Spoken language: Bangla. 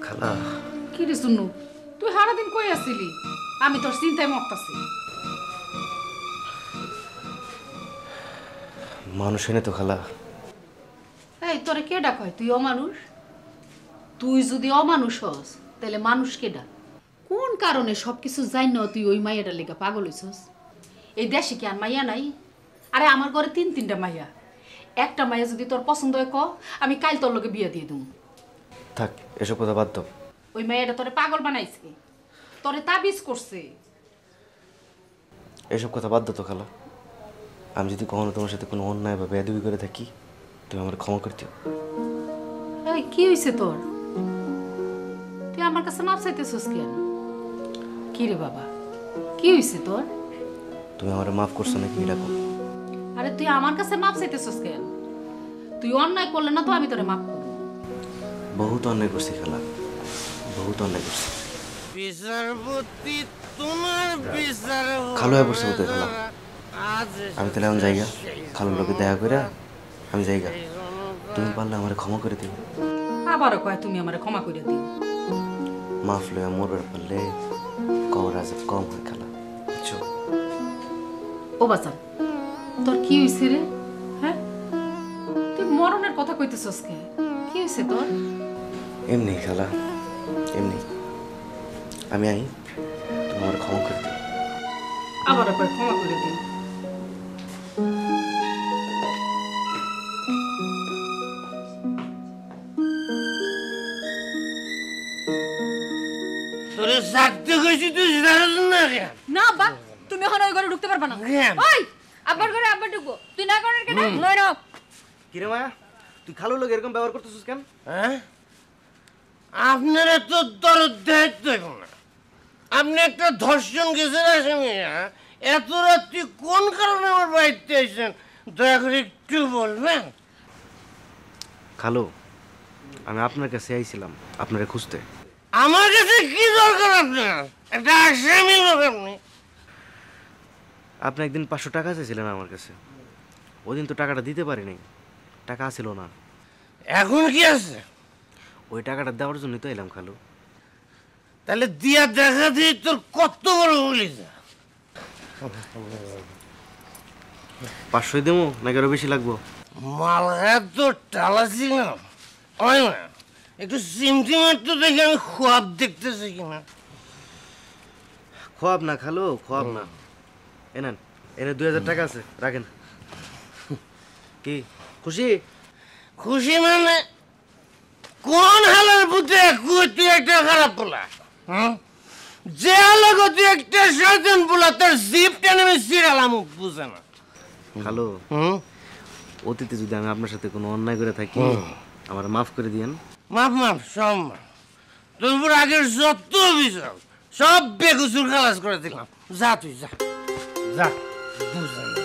খালা কি রে শুনু, তুই সারাদিন কই আসছিলি? আমি তোর চিন্তায় মরতাছি। মানুষ এনে তো খালা। এই তোরে কে ডাক হয়? তুই অমানুষ? তুই যদি অমানুষ হস তাহলে মানুষ কে ডাক? কোন কারণে সবকিছু জানি না তুই ওই মাইয়াটার লেগে পাগল হইছস? এই দেশে কি আর মাইয়া নাই? আরে আমার ঘরে তিনটা মাইয়া। একটা মাইয়া যদি তোর পছন্দ হয় ক, আমি কাল তোর লগে বিয়ে দিয়ে দেব। থাক, এসব কথা বাদ দাও। ওই মাইয়াটা তোরে পাগল বানাইছে, তোরে তাবিজ করছে। এসব কথা বাদ দাও তো খালা। আমি যদি কখনো তোমার সাথে কোনো অন্যায় বা বেয়াদবি করে থাকি, তুমি আমার ক্ষমা করে দিও। এই কি হইছে তোর? তুই আমার কাছে মাপ চাইতেছস কেন? কি রে বাবা, কি হইছে তোর? তুমি আমার মাফ করছো নাকি এটা কও। আরে তুই আমার কাছে মাপ চাইতেছস কেন? তুই অন্যায় করলে না তো আমি তোরে মাপ করব। বহুত অন্যায় করছি খালা, বহুত অন্যায় করছি। বিচারপতি তোমার বিচার খালো হয়ে পড়ছে বোধহয় খালা। আমি তাহলে এখন জায়গা খালুর লোকে দেখা করে আমি জায়গা। তুমি পারলে আমার ক্ষমা করে দিও। আবারও কয় তুমি আমারে ক্ষমা করে দিও। মাফ লইয়া মরবার পারলে কবর আজাব কম হয় খালা, বুঝছো? ও বাচান, তোর কি হইছে রে? হ্যাঁ, তুই মরণের কথা কইতেছস কে? কি হইছে তোর? এমনি খালা, এমনি। আমি আই, তুমি আমার ক্ষমা করে দিও। আবারও কয় ক্ষমা করে দিও। তোরে সাথে কইছি তুই জানিস না কেন? না আব্বা, তুমি এখন ওই ঘরে ঢুকতে পারবে না। কেন? ওই আব্বার ঘরে আব্বা ঢুকবো, তুই না করার কেন? লই রাখ। কিরে মায়া, তুই খালুর লোক এরকম ব্যবহার করতেছিস কেন? হ্যাঁ, আপনারা তো দরদ দায়িত্ব না। আপনি একটা ধর্ষণ গেছেন আসামি। এত রাত্রি কোন কারণে আমার বাড়িতে এসেছেন দয়া করে একটু বলবেন? খালু, আমি আপনার কাছে আইছিলাম আপনারে খুঁজতে। আমার কাছে কি দরকার আপনার? একটা আসামি লোক আপনি। আপনি একদিন 500 টাকা চাইছিলেন আমার কাছে, ওই দিন তো টাকাটা দিতে পারিনি, টাকা ছিল না। এখন কি আছে? ওই টাকাটা দেওয়ার জন্যই তো এলাম খালু। তাহলে দিয়া দেখা দিয়ে তোর কত বড় বলি? 500 দেবো নাকি আরো বেশি লাগবো? মালগায় তো টালাছি না, ওই না একটু সিমটি মারতো দেখে আমি খোয়াব দেখতেছি কিনা। খোয়াব না খালু, খোয়াব না। এনেন, এনে 2000 টাকা আছে, রাখেন। কি খুশি? খুশি মানে কোন হালার বুঝে তুই একটা খারাপ পোলা? যে হালাগ তুই একটা শয়তান পোলা, তোর জিপ টেনে আমি সিরালাম বুঝে না। খালু, অতীতে যদি আমি আপনার সাথে কোনো অন্যায় করে থাকি আমার মাফ করে দিয়েন। মাফ মাফ সব মাফ। তোর উপর আগের যত অভিযোগ সব বেগুসুর খালাস করে দিলাম। যা তুই যা, যা বুঝে না।